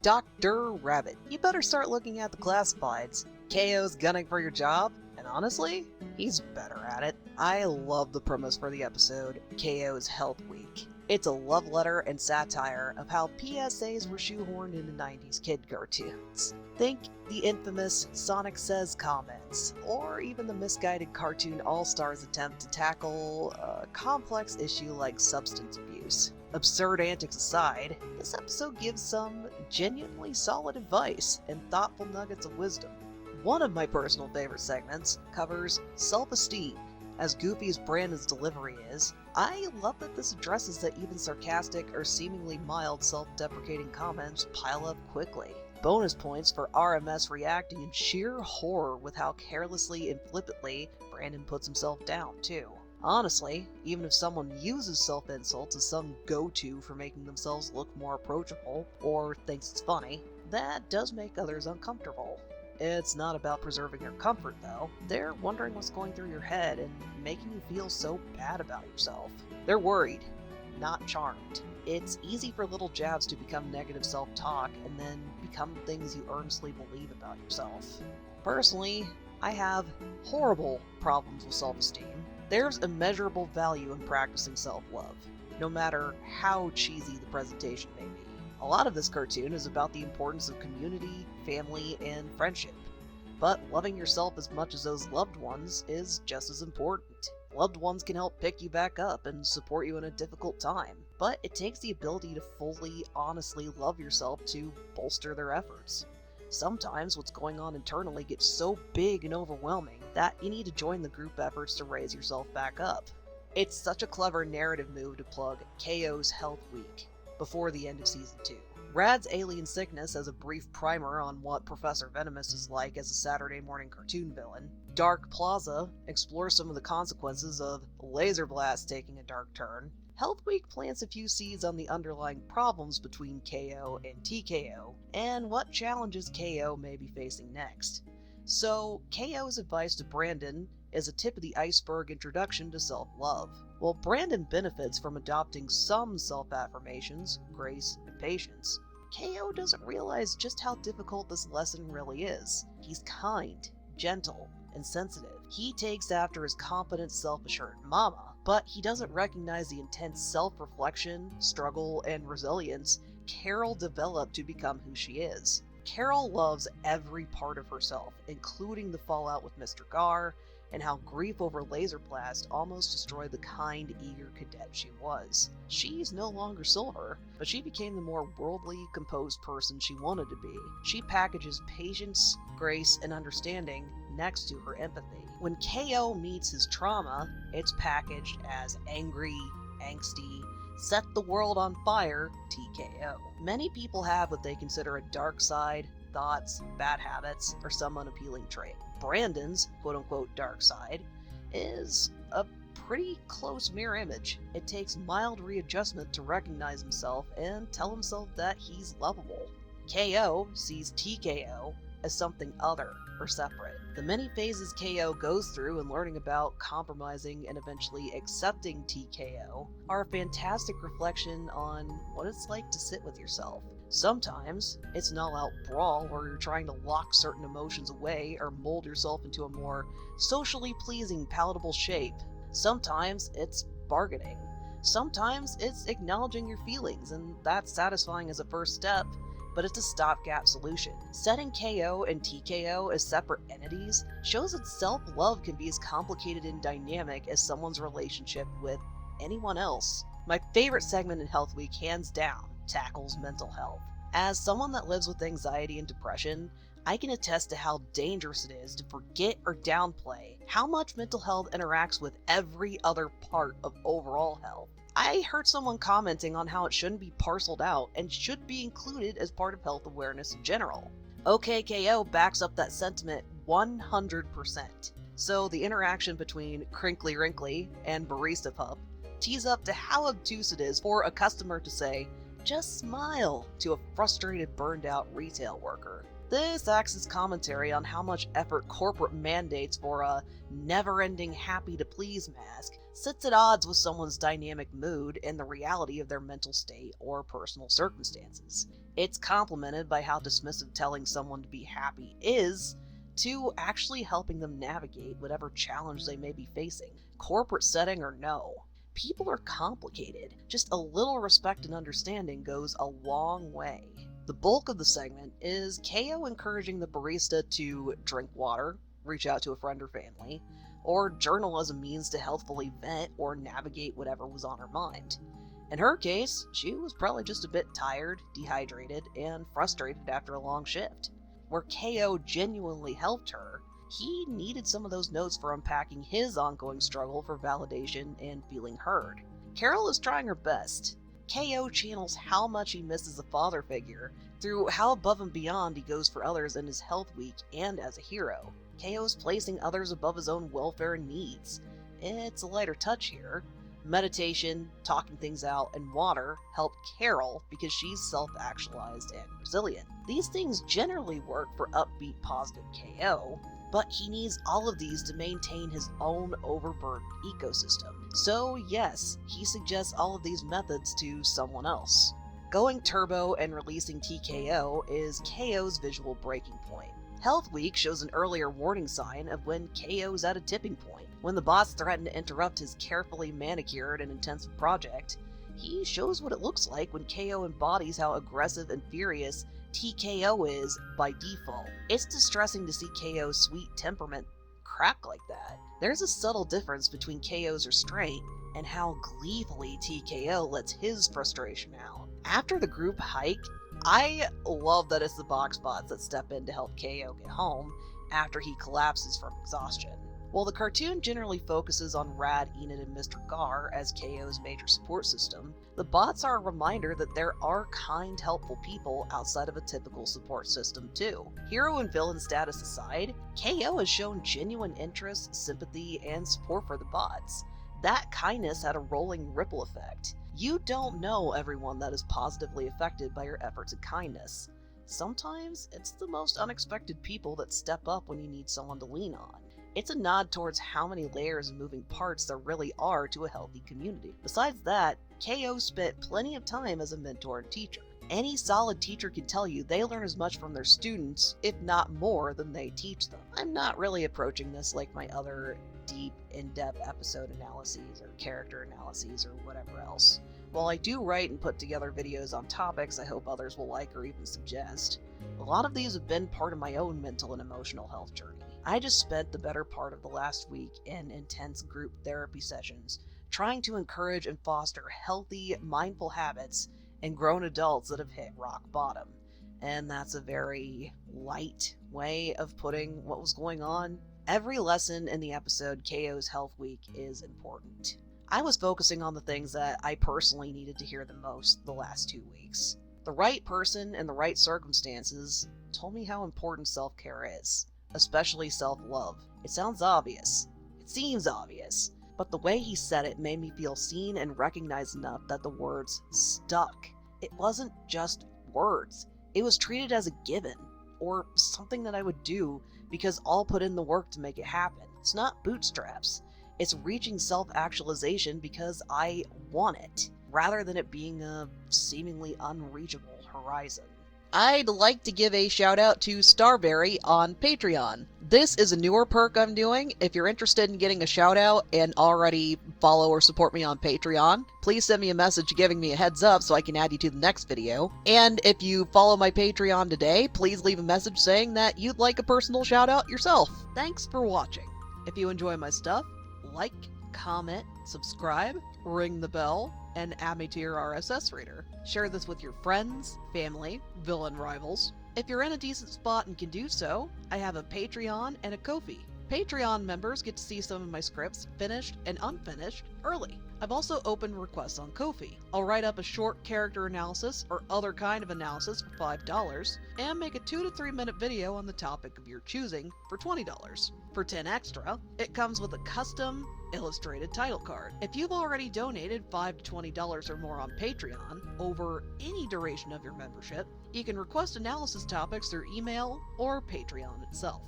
Dr. Rabbit, you better start looking at the classifieds. K.O.'s gunning for your job, and honestly, he's better at it. I love the premise for the episode, K.O.'s Health Week. It's a love letter and satire of how PSAs were shoehorned into 90s kid cartoons. Think the infamous Sonic Says comments, or even the misguided cartoon All-Stars attempt to tackle a complex issue like substance abuse. Absurd antics aside, this episode gives some genuinely solid advice and thoughtful nuggets of wisdom. One of my personal favorite segments covers self-esteem. As goofy as Brandon's delivery is, I love that this addresses that even sarcastic or seemingly mild self-deprecating comments pile up quickly. Bonus points for RMS reacting in sheer horror with how carelessly and flippantly Brandon puts himself down, too. Honestly, even if someone uses self-insults as some go-to for making themselves look more approachable, or thinks it's funny, that does make others uncomfortable. It's not about preserving your comfort, though. They're wondering what's going through your head and making you feel so bad about yourself. They're worried, not charmed. It's easy for little jabs to become negative self-talk and then become things you earnestly believe about yourself. Personally, I have horrible problems with self-esteem. There's immeasurable value in practicing self-love, no matter how cheesy the presentation may be. A lot of this cartoon is about the importance of community, family, and friendship. But loving yourself as much as those loved ones is just as important. Loved ones can help pick you back up and support you in a difficult time, but it takes the ability to fully, honestly love yourself to bolster their efforts. Sometimes what's going on internally gets so big and overwhelming that you need to join the group efforts to raise yourself back up. It's such a clever narrative move to plug K.O.'s Health Week before the end of Season 2. Rad's Alien Sickness as a brief primer on what Professor Venomous is like as a Saturday morning cartoon villain. Dark Plaza explores some of the consequences of Laser Blast taking a dark turn. Health Week plants a few seeds on the underlying problems between K.O. and T.K.O. and what challenges K.O. may be facing next. So, K.O.'s advice to Brandon is a tip of the iceberg introduction to self-love. While Brandon benefits from adopting some self-affirmations, grace, and patience, K.O. doesn't realize just how difficult this lesson really is. He's kind, gentle, and sensitive. He takes after his confident, self-assured mama, but he doesn't recognize the intense self-reflection, struggle, and resilience Carol developed to become who she is. Carol loves every part of herself, including the fallout with Mr. Gar, and how grief over Laser Blast almost destroyed the kind, eager cadet she was. She's no longer Silver, but she became the more worldly, composed person she wanted to be. She packages patience, grace, and understanding next to her empathy. When K.O. meets his trauma, it's packaged as angry, angsty, set the world on fire T.K.O. Many people have what they consider a dark side, thoughts, bad habits, or some unappealing trait. Brandon's quote-unquote dark side is a pretty close mirror image. It takes mild readjustment to recognize himself and tell himself that he's lovable. K.O. sees T.K.O. as something other or separate. The many phases K.O. goes through in learning about, compromising, and eventually accepting T.K.O. are a fantastic reflection on what it's like to sit with yourself. Sometimes it's an all-out brawl where you're trying to lock certain emotions away or mold yourself into a more socially pleasing, palatable shape. Sometimes it's bargaining. Sometimes it's acknowledging your feelings, and that's satisfying as a first step, but it's a stopgap solution. Setting K.O. and T.K.O. as separate entities shows that self-love can be as complicated and dynamic as someone's relationship with anyone else. My favorite segment in Health Week, hands down, tackles mental health. As someone that lives with anxiety and depression, I can attest to how dangerous it is to forget or downplay how much mental health interacts with every other part of overall health. I heard someone commenting on how it shouldn't be parceled out and should be included as part of health awareness in general. OKKO backs up that sentiment 100%. So the interaction between Crinkly Wrinkly and Barista Pup tees up to how obtuse it is for a customer to say, "Just smile," to a frustrated, burned-out retail worker. This acts as commentary on how much effort corporate mandates for a never-ending happy-to-please mask sits at odds with someone's dynamic mood and the reality of their mental state or personal circumstances. It's complemented by how dismissive telling someone to be happy is to actually helping them navigate whatever challenge they may be facing, corporate setting or no. People are complicated. Just a little respect and understanding goes a long way. The bulk of the segment is K.O. encouraging the barista to drink water, reach out to a friend or family, or journal as a means to healthfully vent or navigate whatever was on her mind. In her case, she was probably just a bit tired, dehydrated, and frustrated after a long shift. Where K.O. genuinely helped her, he needed some of those notes for unpacking his ongoing struggle for validation and feeling heard. Carol is trying her best. K.O. channels how much he misses a father figure through how above and beyond he goes for others in his health week and as a hero. K.O. is placing others above his own welfare and needs. It's a lighter touch here. Meditation, talking things out, and water help Carol because she's self-actualized and resilient. These things generally work for upbeat, positive K.O., but he needs all of these to maintain his own overburdened ecosystem. So yes, he suggests all of these methods to someone else. Going turbo and releasing T.K.O. is K.O.'s visual breaking point. Health Week shows an earlier warning sign of when K.O.'s at a tipping point. When the bots threaten to interrupt his carefully manicured and intensive project, he shows what it looks like when K.O. embodies how aggressive and furious T.K.O. is by default. It's distressing to see K.O.'s sweet temperament crack like that. There's a subtle difference between K.O.'s restraint and how gleefully T.K.O. lets his frustration out. After the group hike, I love that it's the box bots that step in to help K.O. get home after he collapses from exhaustion. While the cartoon generally focuses on Rad, Enid, and Mr. Gar as K.O.'s major support system, the bots are a reminder that there are kind, helpful people outside of a typical support system too. Hero and villain status aside, K.O. has shown genuine interest, sympathy, and support for the bots. That kindness had a rolling ripple effect. You don't know everyone that is positively affected by your efforts and kindness. Sometimes it's the most unexpected people that step up when you need someone to lean on. It's a nod towards how many layers and moving parts there really are to a healthy community. Besides that, K.O. spent plenty of time as a mentor and teacher. Any solid teacher can tell you they learn as much from their students, if not more, than they teach them. I'm not really approaching this like my other deep, in-depth episode analyses or character analyses or whatever else. While I do write and put together videos on topics I hope others will like or even suggest, a lot of these have been part of my own mental and emotional health journey. I just spent the better part of the last week in intense group therapy sessions, trying to encourage and foster healthy, mindful habits in grown adults that have hit rock bottom. And that's a very light way of putting what was going on. Every lesson in the episode K.O.'s Health Week is important. I was focusing on the things that I personally needed to hear the most the last 2 weeks. The right person in the right circumstances told me how important self-care is. Especially self-love. It sounds obvious. It seems obvious. But the way he said it made me feel seen and recognized enough that the words stuck. It wasn't just words. It was treated as a given, or something that I would do because I'll put in the work to make it happen. It's not bootstraps. It's reaching self-actualization because I want it, rather than it being a seemingly unreachable horizon. I'd like to give a shout out to Starberry on Patreon. This is a newer perk I'm doing. If you're interested in getting a shout out and already follow or support me on Patreon, please send me a message giving me a heads up so I can add you to the next video. And if you follow my Patreon today, please leave a message saying that you'd like a personal shout out yourself. Thanks for watching. If you enjoy my stuff, like, comment, subscribe, ring the bell, and add me to your RSS reader. Share this with your friends, family, villain rivals. If you're in a decent spot and can do so, I have a Patreon and a Ko-fi. Patreon members get to see some of my scripts, finished and unfinished, early. I've also opened requests on Ko-fi. I'll write up a short character analysis or other kind of analysis for $5, and make a 2 to 3 minute video on the topic of your choosing for $20. For $10 extra, it comes with a custom illustrated title card. If you've already donated $5 to $20 or more on Patreon over any duration of your membership, you can request analysis topics through email or Patreon itself.